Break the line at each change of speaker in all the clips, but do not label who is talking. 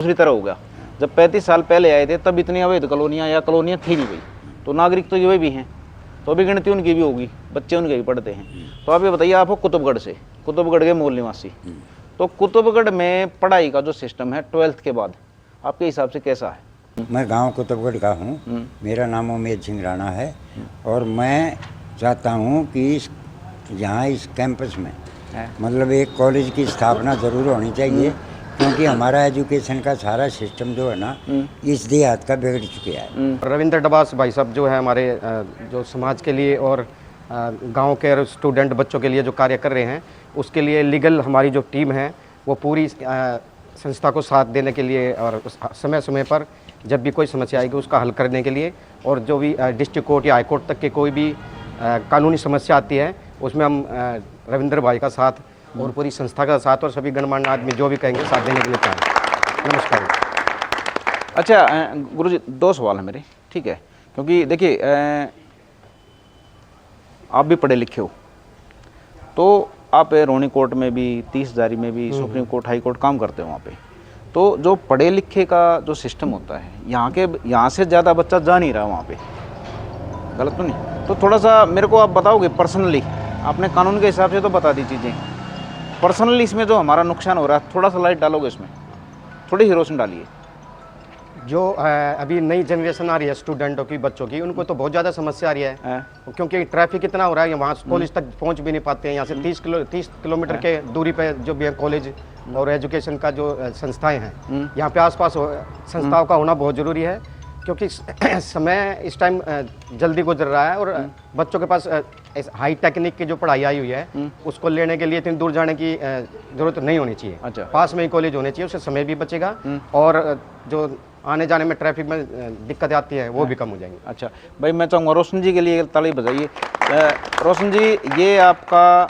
दूसरी तरह हो गया। जब 35 साल पहले आए थे तब इतनी अवैध कॉलोनियाँ या कॉलोनियाँ थी नहीं भाई, तो नागरिक तो ये भी हैं, तो अभी गिनती उनकी भी होगी, बच्चे उनके भी पढ़ते हैं। तो आप ये बताइए, आप हो कुतुबगढ़ से, कुतुबगढ़ के मूल निवासी, तो कुतुबगढ़ में पढ़ाई का जो सिस्टम है 12th के बाद आपके हिसाब से कैसा है?
मैं गांव कुतुबगढ़ का हूं। मेरा नाम उमेद सिंह राणा है और मैं चाहता हूं कि यहाँ इस कैंपस में मतलब एक कॉलेज की स्थापना ज़रूर होनी चाहिए, क्योंकि हमारा एजुकेशन का सारा सिस्टम जो है ना इस देहात का बिगड़ चुका है।
रविंद्र डबास भाई साहब जो है हमारे जो समाज के लिए और गांव के स्टूडेंट बच्चों के लिए जो कार्य कर रहे हैं, उसके लिए लीगल हमारी जो टीम है वो पूरी संस्था को साथ देने के लिए और समय समय पर जब भी कोई समस्या आएगी उसका हल करने के लिए, और जो भी डिस्ट्रिक्ट कोर्ट या हाई कोर्ट तक के कोई भी कानूनी समस्या आती है उसमें हम रविंद्र भाई का साथ और पूरी संस्था का साथ और सभी गणमान्य आदमी जो भी कहेंगे साथ देने के लिए चाहेंगे। नमस्कार।
अच्छा गुरुजी, 2 सवाल है मेरे, ठीक है? क्योंकि देखिए आप भी पढ़े लिखे हो, तो आप रोहिणी कोर्ट में भी, 30 जारी में भी, सुप्रीम कोर्ट, हाई कोर्ट काम करते हो वहाँ पे, तो जो पढ़े लिखे का जो सिस्टम होता है यहाँ से ज़्यादा बच्चा जा नहीं रहा वहाँ पे, गलत तो नहीं? तो थोड़ा सा मेरे को आप बताओगे पर्सनली, आपने कानून के हिसाब से तो बता दी चीज़ें, पर्सनली इसमें जो हमारा नुकसान हो रहा है थोड़ा सा लाइट डालोगे इसमें, थोड़ी ही रोशनी डालिए।
जो अभी नई जनरेशन आ रही है स्टूडेंटों की, बच्चों की, उनको तो बहुत ज़्यादा समस्या आ रही है, क्योंकि ट्रैफिक इतना हो रहा है, वहाँ कॉलेज तक पहुँच भी नहीं पाते हैं। यहाँ से 30 किलोमीटर के दूरी पे जो भी है कॉलेज और एजुकेशन का जो संस्थाएं हैं, यहाँ पे आसपास संस्थाओं का होना बहुत ज़रूरी है, क्योंकि समय इस टाइम जल्दी गुजर रहा है और बच्चों के पास हाई टेक्निक की जो पढ़ाई आई हुई है उसको लेने के लिए इतनी दूर जाने की ज़रूरत नहीं होनी चाहिए।
अच्छा।
पास में ही कॉलेज होने चाहिए, उससे समय भी बचेगा और जो आने जाने में ट्रैफिक में दिक्कतें आती है वो भी कम हो जाएंगी।
अच्छा भाई, मैं चाहूँगा रोशन जी के लिए ताली बजाइए। रोशन जी, ये आपका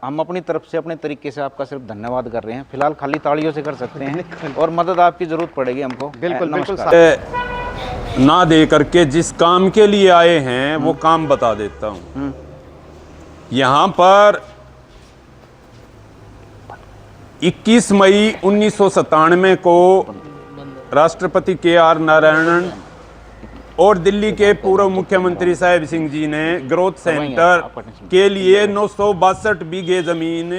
हम अपनी तरफ से अपने तरीके से आपका सिर्फ धन्यवाद कर रहे हैं, फिलहाल खाली तालियों से कर सकते हैं और मदद आपकी ज़रूरत पड़ेगी हमको।
बिल्कुल बिल्कुल
ना दे करके जिस काम के लिए आए हैं वो काम बता देता हूं। यहां पर 21 मई 1997 को राष्ट्रपति के.आर. नारायणन और दिल्ली के पूर्व मुख्यमंत्री साहिब सिंह जी ने ग्रोथ सेंटर के लिए 962 बीघे जमीन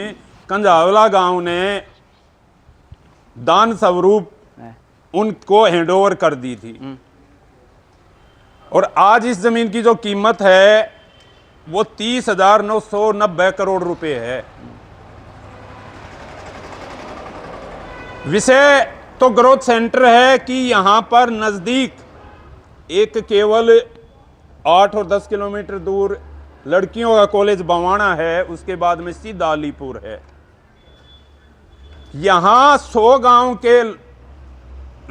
कंझावला गांव ने दान स्वरूप उनको हैंडओवर कर दी थी, और आज इस जमीन की जो कीमत है वो 30,990 करोड़ रुपए है। विषय तो ग्रोथ सेंटर है कि यहां पर नजदीक एक केवल 8 और 10 किलोमीटर दूर लड़कियों का कॉलेज बवाना है, उसके बाद में सीधा अलीपुर है। यहां 100 गांव के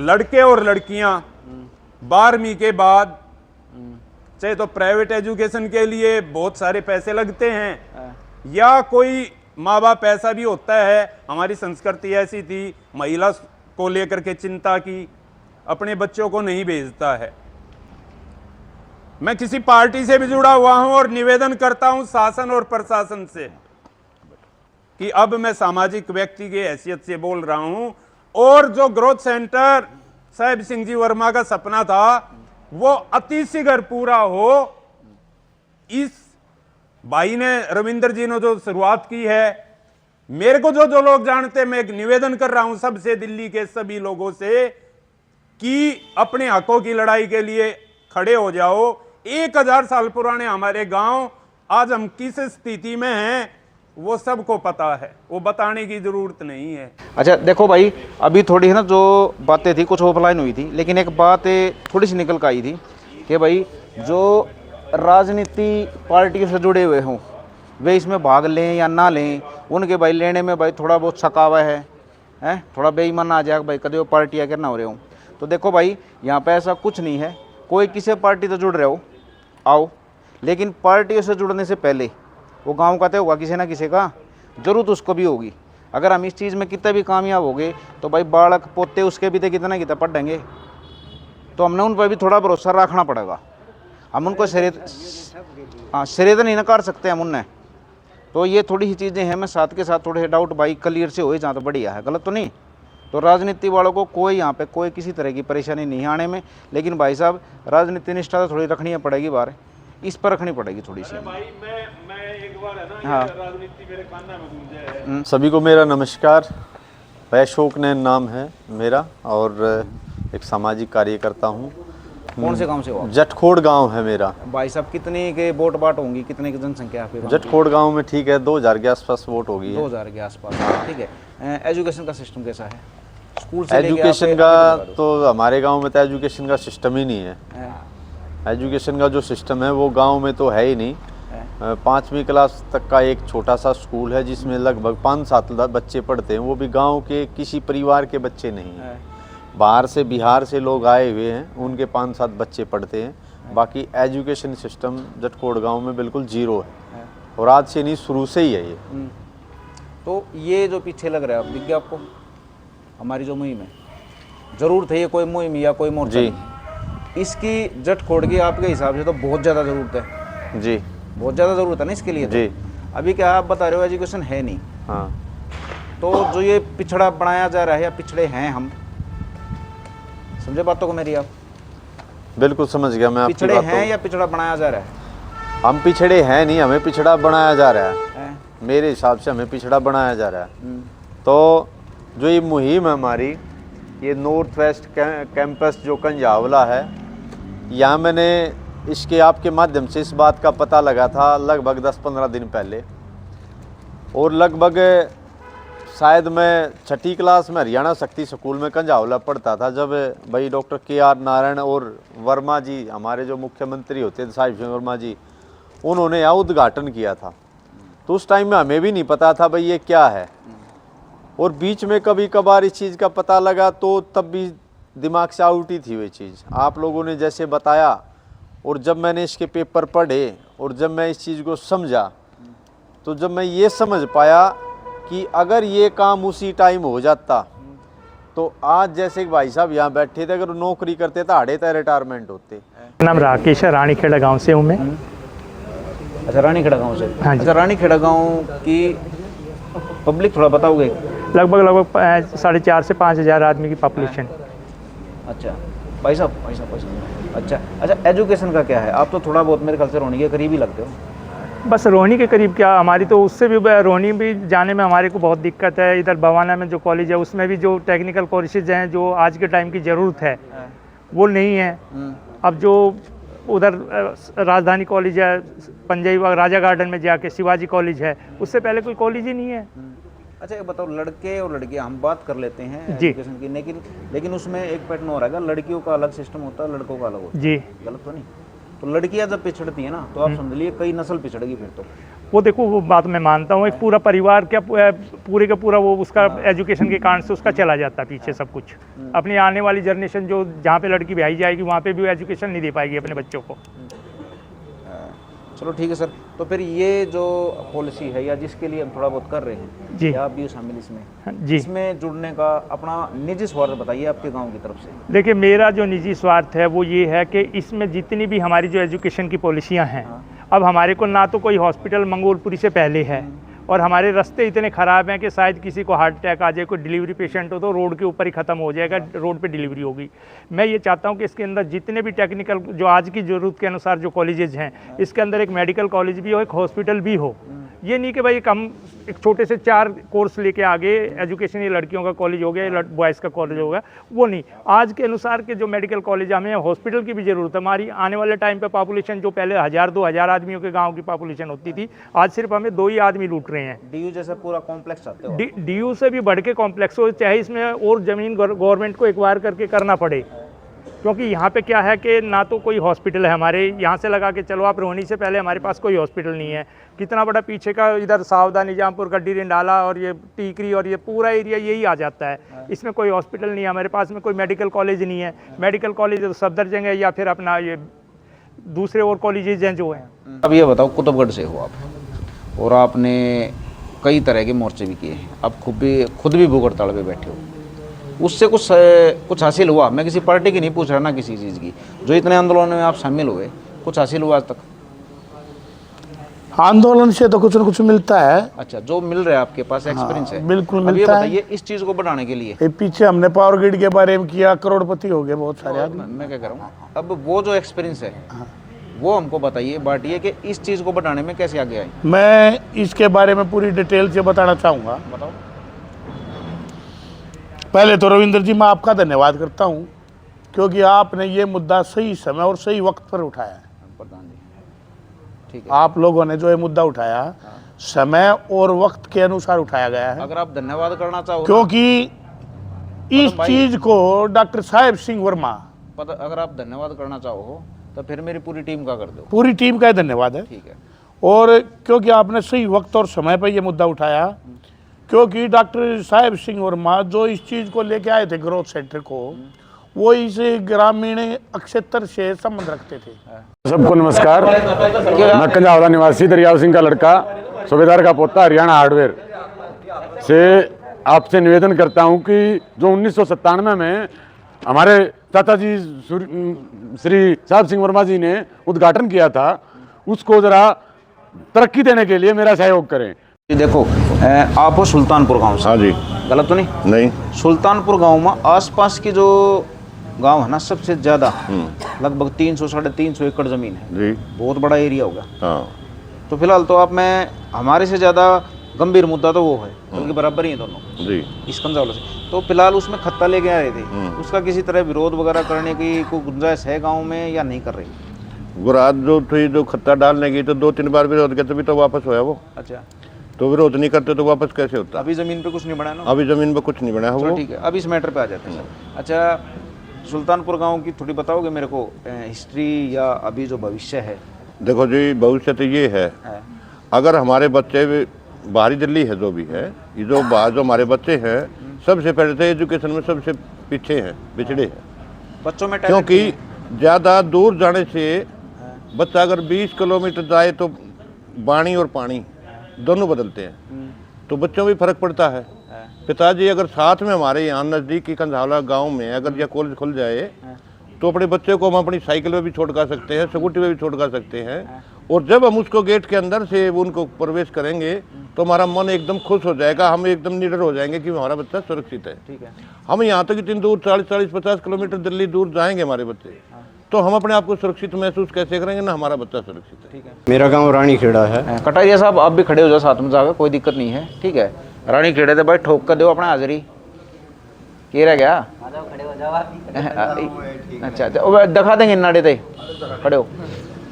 लड़के और लड़कियां 12वीं के बाद, चाहे तो प्राइवेट एजुकेशन के लिए बहुत सारे पैसे लगते हैं या कोई माँ बाप ऐसा भी होता है, हमारी संस्कृति ऐसी थी महिला को लेकर के चिंता की, अपने बच्चों को नहीं भेजता है। मैं किसी पार्टी से भी जुड़ा हुआ हूं और निवेदन करता हूं शासन और प्रशासन से कि अब मैं सामाजिक व्यक्ति की हैसियत से बोल रहा हूं, और जो ग्रोथ सेंटर साहिब सिंह जी वर्मा का सपना था वो अतिशीघ्र पूरा हो। इस भाई ने, रविंद्र जी ने जो शुरुआत की है, मेरे को जो लोग जानते हैं, मैं एक निवेदन कर रहा हूं सबसे, दिल्ली के सभी लोगों से, कि अपने हकों की लड़ाई के लिए खड़े हो जाओ। 1000 साल पुराने हमारे गांव आज हम किस स्थिति में हैं वो सबको पता है, वो बताने की जरूरत नहीं है।
अच्छा देखो भाई, अभी थोड़ी है ना जो बातें थी कुछ ऑफलाइन हुई थी, लेकिन एक बात थोड़ी सी निकल कर आई थी कि भाई जो राजनीति पार्टियों से जुड़े हुए हों वे इसमें भाग लें या ना लें, उनके भाई लेने में भाई थोड़ा बहुत शकावा है, थोड़ा बेईमान आ जाएगा भाई, कदे वो पार्टियाँ क्या ना हो रहे हों। तो देखो भाई, यहाँ पे ऐसा कुछ नहीं है, कोई किसी पार्टी से जुड़ रहे हो आओ, लेकिन पार्टियों से जुड़ने से पहले वो गांव का तो होगा किसी ना किसी का, जरूरत उसको भी होगी। अगर हम इस चीज़ में कितने भी कामयाब हो गए तो भाई बालक पोते उसके भी तो कितना कितना पढ़ेंगे, तो हमने उन पर भी थोड़ा भरोसा रखना पड़ेगा। हम उनको शरीर नहीं नकार सकते हम उनने, तो ये थोड़ी ही चीज़ें हैं। मैं साथ के साथ थोड़े डाउट भाई क्लियर से हो जहाँ तो बढ़िया है, गलत तो नहीं। तो राजनीति वालों को कोई यहाँ पे कोई किसी तरह की परेशानी नहीं आने में, लेकिन भाई साहब राजनीति निष्ठा तो थोड़ी रखनी पड़ेगी बाहर, इस पर रखनी पड़ेगी थोड़ी सी।
भाई मैं एक बार है ना,
हाँ।
ये राजनीति मेरे कान्ना में गूंजे है।
सभी को मेरा नमस्कार। अशोक नैन नाम है मेरा और एक सामाजिक कार्यकर्ता हूँ।
कौन से गांव से हो आप?
जटखोड़ गांव है मेरा।
भाई साहब कितने के वोट बाट होंगी, कितने की जनसंख्या आपके गांव की?
जटखोड़ गांव में ठीक है 2000 के आसपास वोट होगी है।
2000 के आसपास, ठीक है। एजुकेशन का सिस्टम कैसा है? स्कूल से लेके
एजुकेशन
आपके
का
आगे तक
तो हमारे गांव में तो एजुकेशन का सिस्टम ही नहीं है।
है।
एजुकेशन का जो सिस्टम है वो गांव में तो है ही नहीं। 5वीं क्लास तक का एक छोटा सा स्कूल है जिसमें लगभग 5-7 बच्चे पढ़ते हैं, वो भी गांव के किसी परिवार के बच्चे नहीं हैं। बाहर से बिहार से लोग आए हुए हैं, उनके 5-7 बच्चे पढ़ते हैं। बाकी एजुकेशन सिस्टम जटखोड़ गांव में बिल्कुल जीरो है और आज से नहीं शुरू से ही है ये।
तो ये जो पीछे लग रहा है, दिख गया आपको हमारी जो मुहिम है, जरूर थे ये कोई मुहिम या कोई मोर्चा
जी।
नहीं। इसकी जटखोड़ की आपके हिसाब से तो बहुत ज़्यादा ज़रूरत है,
जी
बहुत ज़्यादा ज़रूरत है ना इसके लिए तो।
जी
अभी क्या आप बता रहे हो एजुकेशन है नहीं,
हाँ।
तो जो ये पिछड़ा बनाया जा रहा है या पिछड़े हैं हम, समझे बातों को मेरी आप?
बिल्कुल समझ गया मैं आपकी
पिछड़े
बातों
हैं
को।
या पिछड़ा बनाया जा रहा है?
हम पिछड़े हैं नहीं, हमें पिछड़ा बनाया जा रहा है।
हैं?
मेरे हिसाब से हमें पिछड़ा बनाया जा रहा है। तो जो ये मुहिम है हमारी, ये नॉर्थ वेस्ट कैंपस जो कंजावला है, यहाँ मैंने इसके आपके माध्यम से इस बात का पता लगा था लगभग 10-15 दिन पहले। और लगभग शायद मैं 6ठी क्लास में हरियाणा शक्ति स्कूल में कंजावला पढ़ता था, जब भाई डॉक्टर KR नारायण और वर्मा जी, हमारे जो मुख्यमंत्री होते थे साहिब सिंह वर्मा जी, उन्होंने यहाँ उद्घाटन किया था। तो उस टाइम में हमें भी नहीं पता था भाई ये क्या है, और बीच में कभी कभार इस चीज़ का पता लगा तो तब भी दिमाग से आउट ही थी वो चीज़। आप लोगों ने जैसे बताया और जब मैंने इसके पेपर पढ़े और जब मैं इस चीज़ को समझा, तो जब मैं ये समझ पाया कि अगर ये काम उसी टाइम हो जाता तो आज जैसे भाई साहब यहाँ बैठे थे, अगर नौकरी करते तो आड़े तय रिटायरमेंट होते।
नाम राकेश है, रानीखेड़ा गांव से हूँ मैं।
अच्छा, रानीखेड़ा गांव से।
हाँ जी।
अच्छा, रानीखेड़ा गांव की पब्लिक थोड़ा बताओगे?
लगभग 4,500 से 5,000 आदमी की पॉपुलेशन।
अच्छा भाई साहब। अच्छा, एजुकेशन का क्या है? आप तो थोड़ा बहुत मेरे ख्याल से रोहनी के करीब ही लगते हो।
बस रोहनी के करीब क्या, हमारी तो उससे भी रोहनी भी जाने में हमारे को बहुत दिक्कत है। इधर बवाना में जो कॉलेज है उसमें भी जो टेक्निकल कोर्सेज हैं जो आज के टाइम की ज़रूरत है वो नहीं है। अब जो उधर राजधानी कॉलेज है, पंजाबी बाग राजा गार्डन में जाके शिवाजी कॉलेज है, उससे पहले कोई कॉलेज ही नहीं है।
अच्छा, ये बताओ, लड़के और लड़कियां हम बात कर लेते हैं
जी।
एजुकेशन की, लेकिन उसमें एक पैटर्न हो रहा है, लड़कियों का अलग सिस्टम होता है, लड़कों का अलग होता है।
जी।
गलत तो नहीं? तो लड़कियां जब पिछड़ती है ना, तो आप समझ लीजिए कई नस्ल पिछड़ेगी फिर तो।
वो देखो, वो बात मैं मानता हूँ, एक पूरा परिवार क्या पूरे का पूरा वो उसका एजुकेशन के कारण से उसका चला जाता है पीछे सब कुछ। अपनी आने वाली जनरेशन जो जहाँ पे लड़की ब्याही जाएगी वहाँ पे भी एजुकेशन नहीं दे पाएगी अपने बच्चों को।
चलो ठीक है सर, तो फिर ये जो पॉलिसी है या जिसके लिए हम थोड़ा बहुत कर रहे हैं,
जी।
क्या आप भी शामिल इसमें?
जी।
इसमें जुड़ने का अपना निजी स्वार्थ बताइए आपके गांव की तरफ से।
देखिए, मेरा जो निजी स्वार्थ है वो ये है कि इसमें जितनी भी हमारी जो एजुकेशन की पॉलिसियाँ हैं, अब हमारे को ना तो कोई हॉस्पिटल मंगोलपुरी से पहले है, और हमारे रास्ते इतने ख़राब हैं कि शायद किसी को हार्ट अटैक आ जाए, कोई डिलीवरी पेशेंट हो तो रोड के ऊपर ही ख़त्म हो जाएगा, रोड पे डिलीवरी होगी। मैं ये चाहता हूँ कि इसके अंदर जितने भी टेक्निकल जो आज की ज़रूरत के अनुसार जो कॉलेजेस हैं, इसके अंदर एक मेडिकल कॉलेज भी हो, एक हॉस्पिटल भी हो। ये नहीं कि भाई एक छोटे से 4 कोर्स लेके आगे एजुकेशन, ये लड़कियों का कॉलेज हो गया, बॉयज़ का कॉलेज हो गया, वो नहीं। आज के अनुसार के जो मेडिकल कॉलेज, हमें हॉस्पिटल की भी ज़रूरत है। हमारी आने वाले टाइम पे पॉपुलेशन जो पहले 1000-2000 आदमियों के गांव की पॉपुलेशन होती थी, आज सिर्फ हमें 2 ही आदमी लूट रहे हैं।
DU जैसा पूरा कॉम्प्लेक्स चाहते हो?
DU से भी बढ़ के कॉम्प्लेक्स हो, चाहे इसमें और ज़मीन गवर्नमेंट को एक्वायर करके करना पड़े, क्योंकि यहाँ पे क्या है कि ना तो कोई हॉस्पिटल है हमारे यहाँ से लगा के चलो आप रोहनी से पहले हमारे पास कोई हॉस्पिटल नहीं है। कितना बड़ा पीछे का इधर सावदा, निजामपुर, गड्डी, रिंडाला और ये टीकरी और ये पूरा एरिया यही आ जाता है। इसमें कोई हॉस्पिटल नहीं है हमारे पास में, कोई मेडिकल कॉलेज नहीं है। मेडिकल कॉलेज तो सफदरजंग है या फिर अपना ये दूसरे और कॉलेजेस हैं जो हैं।
अब ये बताओ, कुतुबगढ़ से हो आप और आपने कई तरह के मोर्चे भी किए हैं, आप खुद भी भूख हड़ताल पे बैठे हो, उससे कुछ हासिल हुआ? मैं किसी पार्टी की नहीं पूछ रहा ना किसी चीज़ की, जो इतने आंदोलनों में आप शामिल हुए, कुछ हासिल हुआ आज तक?
आंदोलन से तो कुछ न कुछ मिलता है।
अच्छा, जो मिल रहा है आपके पास एक्सपीरियंस है,
बिल्कुल
अब ये
मिलता है।
बताइए इस चीज को बढ़ाने के लिए
ये पीछे हमने पावर ग्रिड के बारे में किया, करोड़पति हो गए बहुत सारे आदमी।
मैं क्या कर रहा हूँ, अब वो जो एक्सपीरियंस है वो हमको बताइए, बांटिए कि इस चीज को बढ़ाने में कैसे आगे आए।
मैं इसके बारे में पूरी डिटेल से बताना चाहूँगा।
बताओ।
पहले तो रविंद्र जी मैं आपका धन्यवाद करता हूँ, क्योंकि आपने ये मुद्दा सही समय और सही वक्त पर उठाया है।
प्रधान जी, ठीक है।
आप लोगों ने जो ये मुद्दा उठाया समय और वक्त के अनुसार उठाया गया है,
अगर आप धन्यवाद करना चाहो ना,
क्योंकि इस चीज को डॉक्टर साहेब सिंह वर्मा,
अगर आप धन्यवाद करना चाहो तो फिर मेरी पूरी टीम का कर दो।
पूरी टीम का धन्यवाद है।
ठीक है।
और क्योंकि आपने सही वक्त और समय पर यह मुद्दा उठाया, क्योंकि डॉक्टर साहेब सिंह वर्मा जो इस चीज़ को लेके आए थे ग्रोथ सेंटर को, वो इस ग्रामीण क्षेत्र से संबंध रखते थे।
सबको नमस्कार। मैं कंजावला निवासी दरियाव सिंह का लड़का, सूबेदार का पोता, हरियाणा हार्डवेयर से आपसे निवेदन करता हूं कि जो 1997 में हमारे चाचा जी श्री साहब सिंह वर्मा जी ने उद्घाटन किया था, उसको जरा तरक्की देने के लिए मेरा सहयोग करें।
जी देखो, आप हो सुल्तानपुर गांव से।
हाँ जी।
गलत तो नहीं?
नहीं।
सुल्तानपुर गांव में आसपास की जो गांव है ना, सबसे ज्यादा लगभग 300 साढ़े 300 एकड़ जमीन है
जी।
बहुत बड़ा एरिया होगा।
हाँ।
तो फिलहाल तो आप में हमारे से ज्यादा गंभीर मुद्दा तो वो है, क्योंकि बराबर ही है दोनों
जी।
इस कंजावला से। तो फिलहाल उसमें खत्ता लेके आ रहे थे, उसका किसी तरह विरोध वगैरह करने की कोई गुंजाइश है गाँव में या नहीं कर रही?
गुरात जो थी, जो खत्ता डालने की तो 2-3 बार विरोध किया, तभी तो वापस हुआ वो।
अच्छा,
तो विरोध नहीं करते तो वापस कैसे होता?
अभी जमीन पे कुछ नहीं बना ना?
अभी जमीन पे कुछ नहीं बना है
चलो
वो।
ठीक है, अब इस मैटर पे आ जाते हैं सर। अच्छा, सुल्तानपुर गांव की थोड़ी बताओगे मेरे को हिस्ट्री या अभी जो भविष्य है?
देखो जी, भविष्य तो ये है, अगर हमारे बच्चे बाहरी दिल्ली है जो भी है, ये जो हमारे बच्चे हैं, सबसे पहले तो एजुकेशन में सबसे पीछे हैं, पिछड़े हैं
बच्चों में,
क्योंकि ज़्यादा दूर जाने से बच्चा अगर 20 किलोमीटर जाए तो वाणी और पानी दोनों बदलते हैं, तो बच्चों में फर्क पड़ता है। पिताजी अगर साथ में हमारे यहाँ नज़दीकी कंधावला गांव में अगर यह कॉलेज खुल जाए तो अपने बच्चे को हम अपनी साइकिल में भी छोड़ कर सकते हैं, स्कूटी में भी छोड़ कर सकते हैं, और जब हम उसको गेट के अंदर से उनको प्रवेश करेंगे तो हमारा मन एकदम खुश हो जाएगा, हम एकदम निडर हो जाएंगे कि हमारा बच्चा सुरक्षित है।
ठीक है।
हम यहाँ तक इतनी दूर 40-50 किलोमीटर दिल्ली दूर जाएंगे हमारे बच्चे, तो हम अपने आप को सुरक्षित महसूस कैसे करेंगे ना हमारा बच्चा सुरक्षित है।
ठीक है।
मेरा गांव रानी खेड़ा है।
कटारिया साहब, आप भी खड़े हो जाओ साथ में जाकर, कोई दिक्कत नहीं है। ठीक है, रानी खेड़े थे भाई, ठोक कर दो अपना हाजिरी। ये रह गया, अच्छा अच्छा, वो दिखा देंगे नाड़े थे, खड़े हो,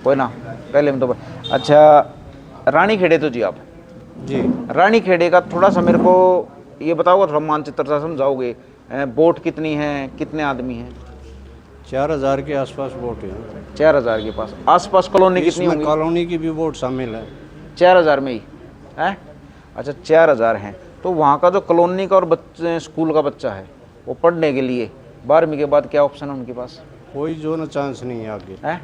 कोई ना, पहले में तो। अच्छा, रानी खेड़े तो जी आप
जी।
रानी खेड़े का थोड़ा सा मेरे को ये बताओगे, थोड़ा मानचित्र सा समझाओगे, बोट कितनी है, कितने आदमी हैं?
4000 के आसपास वोट है।
4000 के पास। आसपास कॉलोनी कितनी होंगी?
कॉलोनी की भी वोट शामिल है।
4000 में ही है? अच्छा, 4000 हैं। तो वहाँ का जो कॉलोनी का और बच्चे स्कूल का बच्चा है, वो पढ़ने के लिए 12वीं के बाद क्या ऑप्शन है उनके पास?
कोई जो ना चांस नहीं है आगे
है?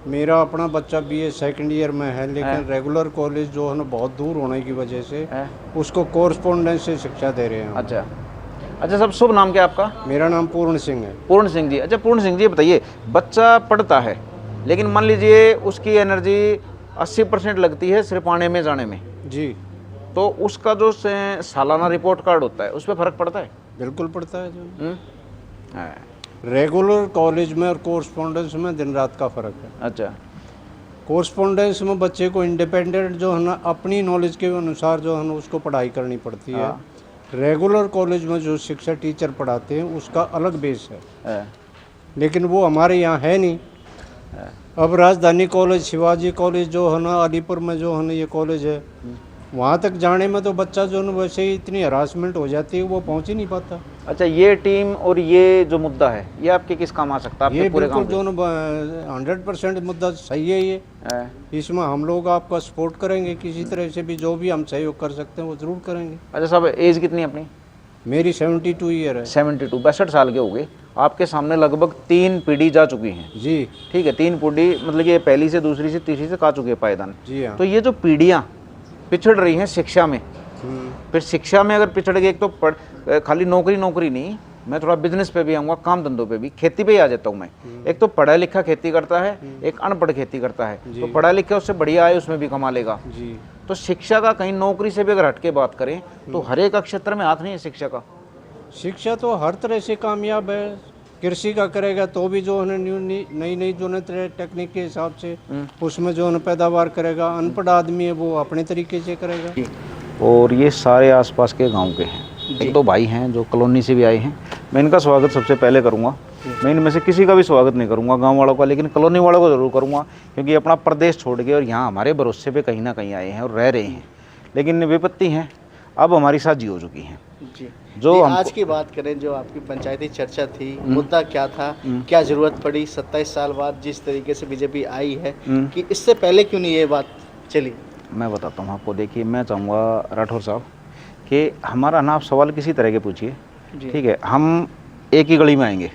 मेरा अपना बच्चा BA सेकंड ईयर में है, लेकिन रेगुलर कॉलेज जो है ना बहुत दूर होने की वजह से उसको कोरस्पोंडेंस से शिक्षा दे रहे हैं।
अच्छा अच्छा, सब शुभ नाम क्या आपका?
मेरा नाम पूर्ण सिंह है।
पूर्ण सिंह जी। अच्छा पूर्ण सिंह जी, बताइए, बच्चा पढ़ता है लेकिन मान लीजिए उसकी एनर्जी 80% लगती है सिर्फ आने में जाने में
जी,
तो उसका जो सालाना रिपोर्ट कार्ड होता है उस पर फर्क पड़ता है?
बिल्कुल पड़ता है। जो
हाँ।
रेगुलर कॉलेज में और कोरस्पोंडेंस में दिन रात का फ़र्क है।
अच्छा,
कोरस्पोंडेंस में बच्चे को इंडिपेंडेंट जो है ना अपनी नॉलेज के अनुसार जो है ना उसको पढ़ाई करनी पड़ती है। रेगुलर कॉलेज में जो शिक्षा टीचर पढ़ाते हैं उसका अलग बेस है, लेकिन वो हमारे यहाँ है नहीं। अब राजधानी कॉलेज, शिवाजी कॉलेज जो है ना अलीपुर में जो है ना ये कॉलेज है, वहाँ तक जाने में तो बच्चा जो है वैसे ही इतनी हरासमेंट हो जाती है वो पहुँच ही नहीं पाता।
अच्छा, ये टीम और ये जो मुद्दा है ये आपके किस काम आ सकता है?
ये
आपके पूरे
बिल्कुल
काम
जो 100% मुद्दा सही है ये। इसमें हम लोग आपका सपोर्ट करेंगे, किसी तरह से भी जो भी हम सहयोग कर सकते हैं वो ज़रूर करेंगे।
अच्छा साहब, एज कितनी है अपनी?
मेरी 72 ईयर है।
72, 62 साल के हो गए। आपके सामने लगभग 3 पीढ़ी जा चुकी हैं।
जी
ठीक है, 3 पीढ़ी, मतलब ये पहली से दूसरी से तीसरी से खा चुके हैं पायदान।
जी हाँ।
तो ये जो पीढ़ियाँ पिछड़ रही हैं शिक्षा में, फिर शिक्षा में अगर पिछड़ गए, एक तो खाली नौकरी नहीं, मैं थोड़ा बिजनेस पे भी आऊँगा, काम धंधों पे भी, खेती पे ही आ जाता हूँ मैं। एक तो पढ़ा लिखा खेती करता है, एक अनपढ़ खेती करता है। तो पढ़ा लिखा उससे बढ़िया आय उसमें भी कमा लेगा। तो शिक्षा का कहीं नौकरी से भी अगर हट के बात करें तो हर एक क्षेत्र में हाथ नहीं है शिक्षा का।
शिक्षा तो हर तरह से कामयाब है। कृषि का करेगा तो भी जो है नई नई जो है टेक्निक के हिसाब से उसमें जो है पैदावार करेगा। अनपढ़ आदमी है वो अपने तरीके से करेगा।
और ये सारे आसपास के गांव के हैं, एक दो भाई हैं जो कॉलोनी से भी आए हैं। मैं इनका स्वागत सबसे पहले करूंगा। मैं इनमें से किसी का भी स्वागत नहीं करूंगा गांव वालों का, लेकिन कॉलोनी वालों को ज़रूर करूंगा, क्योंकि अपना प्रदेश छोड़ के और यहाँ हमारे भरोसे पे कहीं ना कहीं आए हैं और रह रहे हैं। लेकिन विपत्ति हैं अब हमारी साझी हो चुकी हैं। जो
आज की बात करें, जो आपकी पंचायती चर्चा थी, मुद्दा क्या था, क्या जरूरत पड़ी 27 साल बाद जिस तरीके से बीजेपी आई है, कि इससे पहले क्यों नहीं ये बात चली? मैं
बताता हूँ आपको। देखिए, मैं चाहूँगा राठौर साहब कि हमारा ना आप सवाल किसी तरह के पूछिए, ठीक है, हम एक ही गली में आएंगे,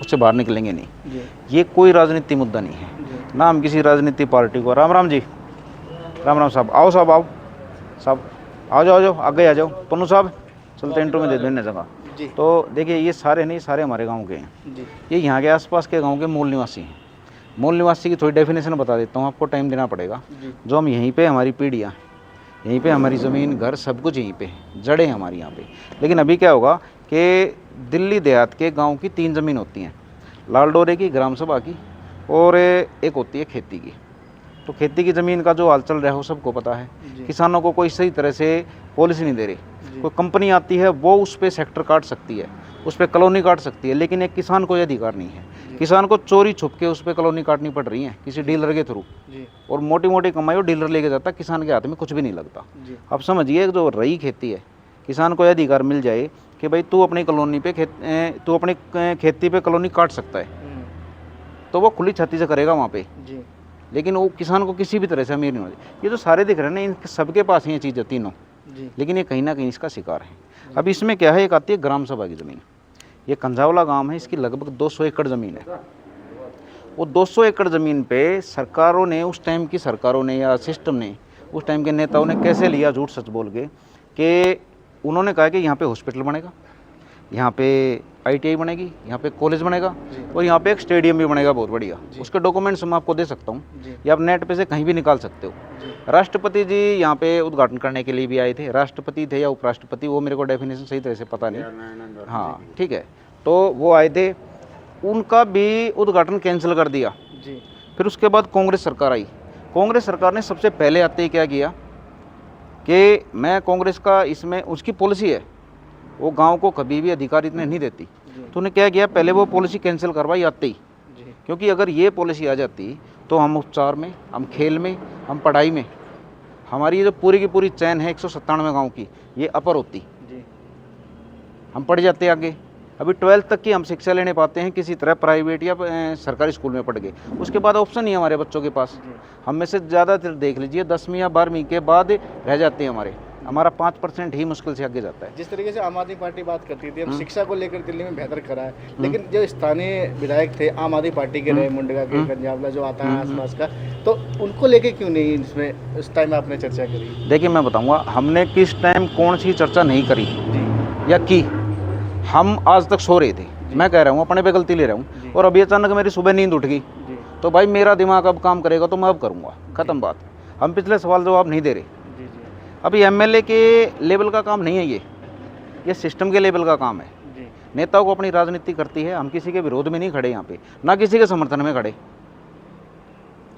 उससे बाहर निकलेंगे नहीं। ये कोई राजनीति मुद्दा नहीं है, ना हम किसी राजनीति पार्टी को। राम राम जी, राम राम साहब, आओ साहब, आओ साहब, आ जाओ आगे आ जाओ। पन्नू साहब चलते इंटरव्यू में दे देने जगह। तो देखिए, ये सारे नहीं, सारे हमारे गांव के हैं। ये यहाँ के आसपास के गांव के मूल निवासी हैं। मूल निवासी की थोड़ी डेफिनेशन बता देता हूँ, आपको टाइम देना पड़ेगा। जो हम यहीं पे, हमारी पीढ़ियाँ यहीं पे, हमारी ज़मीन घर सब कुछ यहीं पे, जड़ें हमारी यहाँ पे। लेकिन अभी क्या होगा कि दिल्ली देहात के गाँव की 3 ज़मीन होती हैं, लाल डोरे की, ग्राम सभा की, और एक होती है खेती की। तो खेती की ज़मीन का जो हाल चल रहा है वो सबको पता है। किसानों को कोई सही तरह से पॉलिसी नहीं दे रही। कोई कंपनी आती है वो उस पर सेक्टर काट सकती है, उस पर कॉलोनी काट सकती है, लेकिन एक किसान को ये अधिकार नहीं है। किसान को चोरी छुप के उस पर कॉलोनी काटनी पड़ रही है किसी डीलर के थ्रू, और मोटी मोटी कमाई वो डीलर लेके जाता, किसान के हाथ में कुछ भी नहीं लगता। अब समझिए, जो रही खेती है, किसान को यह अधिकार मिल जाए कि भाई तू अपनी कॉलोनी पे तू अपनी खेती पे कॉलोनी काट सकता है, तो वो खुली छाती से करेगा वहाँ पे। लेकिन वो किसान को किसी भी तरह से अमीर नहीं होती। ये जो सारे दिख रहे हैं ना, इन सबके पास ये चीज़ है तीनों, लेकिन ये कहीं ना कहीं इसका शिकार है। अब इसमें क्या है, एक आती है ग्राम सभा की ज़मीन। ये कंझावला गांव है, इसकी लगभग 200 एकड़ ज़मीन है। वो 200 एकड़ ज़मीन पे सरकारों ने, उस टाइम की सरकारों ने या सिस्टम ने, उस टाइम के नेताओं ने कैसे लिया, झूठ सच बोल के, कि उन्होंने कहा कि यहाँ पे हॉस्पिटल बनेगा, यहाँ पे ITI बनेगी, यहाँ पे कॉलेज बनेगा, और यहाँ पे एक स्टेडियम भी बनेगा बहुत बढ़िया। उसके डॉक्यूमेंट्स मैं आपको दे सकता हूँ, या आप नेट पे से कहीं भी निकाल सकते हो। राष्ट्रपति जी यहाँ पे उद्घाटन करने के लिए भी आए थे। राष्ट्रपति थे या उपराष्ट्रपति, वो मेरे को डेफिनेशन सही तरह से पता नहीं। हाँ, ठीक है, तो वो आए थे, उनका भी उद्घाटन कैंसिल कर दिया। फिर उसके बाद कांग्रेस सरकार आई। कांग्रेस सरकार ने सबसे पहले आते ही क्या किया कि मैं कांग्रेस का, इसमें उसकी पॉलिसी है, वो गांव को कभी भी अधिकार इतने नहीं देती। तो उन्हें क्या किया, पहले वो पॉलिसी कैंसिल करवाई आते ही, क्योंकि अगर ये पॉलिसी आ जाती तो हम उपचार में, हम खेल में, हम पढ़ाई में, हमारी ये जो पूरी की पूरी चैन है 197 गांव की, ये अपर होती, हम पढ़ जाते आगे। अभी 12th तक की हम शिक्षा लेने पाते हैं किसी तरह प्राइवेट या सरकारी स्कूल में पढ़ के, उसके बाद ऑप्शन नहीं है हमारे बच्चों के पास। हम में से ज़्यादातर देख लीजिए 10वीं या 12वीं के बाद रह जाते हैं हमारा 5% ही मुश्किल से आगे जाता है।
जिस तरीके से आम आदमी पार्टी बात करती थी, हम शिक्षा को लेकर दिल्ली में बेहतर करा है, लेकिन जो स्थानीय विधायक थे आम आदमी पार्टी के रहे, मुंडगा के, कंजावला जो आता है आसपास का, तो उनको लेके क्यों नहीं इसमें उस टाइम आपने चर्चा करी?
देखिए, मैं बताऊंगा हमने किस टाइम कौन सी चर्चा नहीं करी या की। हम आज तक सो रहे थे, मैं कह रहा हूँ, अपने पे गलती ले रहा हूँ, और अभी अचानक मेरी सुबह नींद उठ गई, तो भाई मेरा दिमाग अब काम करेगा तो मैं अब करूँगा, ख़त्म बात। हम पिछले सवाल जवाब नहीं दे रहे। अभी MLA के लेवल का काम नहीं है ये सिस्टम के लेवल का काम है। नेताओं को अपनी राजनीति करती है, हम किसी के विरोध में नहीं खड़े यहाँ पे, ना किसी के समर्थन में खड़े,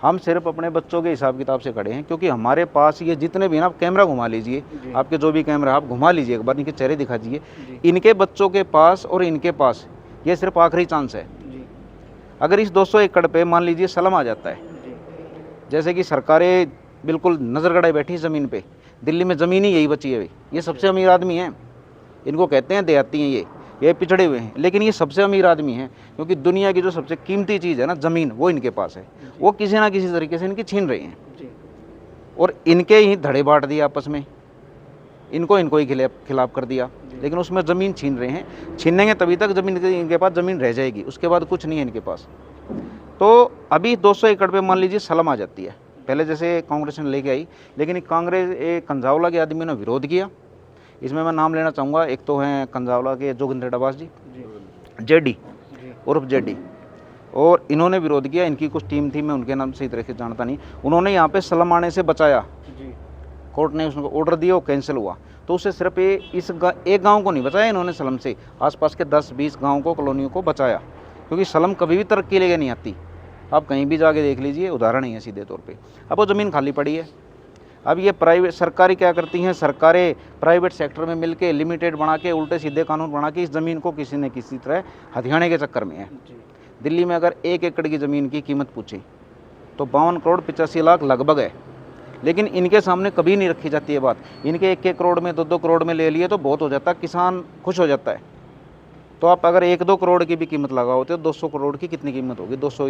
हम सिर्फ अपने बच्चों के हिसाब किताब से खड़े हैं। क्योंकि हमारे पास ये जितने भी ना, आप कैमरा घुमा लीजिए, आपके जो भी कैमरा आप घुमा लीजिए, एक बार इनके चेहरे दिखा दीजिए, इनके बच्चों के पास और इनके पास ये सिर्फ आखिरी चांस है। अगर इस 200 एकड़ पे मान लीजिए सलम आ जाता है, जैसे कि सरकारें बिल्कुल नज़र गड़ाई बैठी ज़मीन पे, दिल्ली में ज़मीन ही यही बची है। ये सबसे अमीर आदमी हैं, इनको कहते हैं देहाती हैं, ये पिछड़े हुए हैं, लेकिन ये सबसे अमीर आदमी हैं, क्योंकि दुनिया की जो सबसे कीमती चीज़ है ना, ज़मीन, वो इनके पास है। वो किसी ना किसी तरीके से इनकी छीन रहे हैं, और इनके ही धड़े बांट दिए आपस में, इनको ही खिलाफ कर दिया, लेकिन उसमें ज़मीन छीन रहे हैं। छीनेंगे तभी तक ज़मीन, इनके पास ज़मीन रह जाएगी, उसके बाद कुछ नहीं है इनके पास। तो अभी 200 एकड़ पे मान लीजिए सलम आ जाती है, पहले जैसे कांग्रेस ने लेके आई, लेकिन कांग्रेस कंझावला के आदमी ने विरोध किया। इसमें मैं नाम लेना चाहूँगा, एक तो हैं कंझावला के जोगिंदर डबास जी, जेडी उर्फ जेडी, और इन्होंने विरोध किया। इनकी कुछ टीम थी, मैं उनके नाम सही तरीके से जानता नहीं। उन्होंने यहाँ पे स्लम आने से बचाया, कोर्ट ने उसको ऑर्डर दिया, वो कैंसिल हुआ। तो उससे सिर्फ एक गांव को नहीं बचाया इन्होंने स्लम से, आसपास के 10-20 गाँव को, कॉलोनियों को बचाया, क्योंकि स्लम कभी भी तरक्की लेके नहीं आती। आप कहीं भी जाके देख लीजिए, उदाहरण ही है सीधे तौर पे। अब वो ज़मीन खाली पड़ी है। अब ये प्राइवेट सरकारें क्या करती हैं, सरकारें प्राइवेट सेक्टर में मिलके लिमिटेड बना के, उल्टे सीधे कानून बना के इस ज़मीन को किसी न किसी तरह हथियाने के चक्कर में है। दिल्ली में अगर 1 एकड़ की ज़मीन की कीमत पूछे तो 52 करोड़ 85 लाख लगभग है, लेकिन इनके सामने कभी नहीं रखी जाती है बात। इनके 1-1 करोड़ में, 2-2 करोड़ में ले लिए तो बहुत हो जाता है, किसान खुश हो जाता है। तो आप अगर 1-2 करोड़ की भी कीमत लगाओ तो 200 करोड़ की कितनी कीमत होगी, 200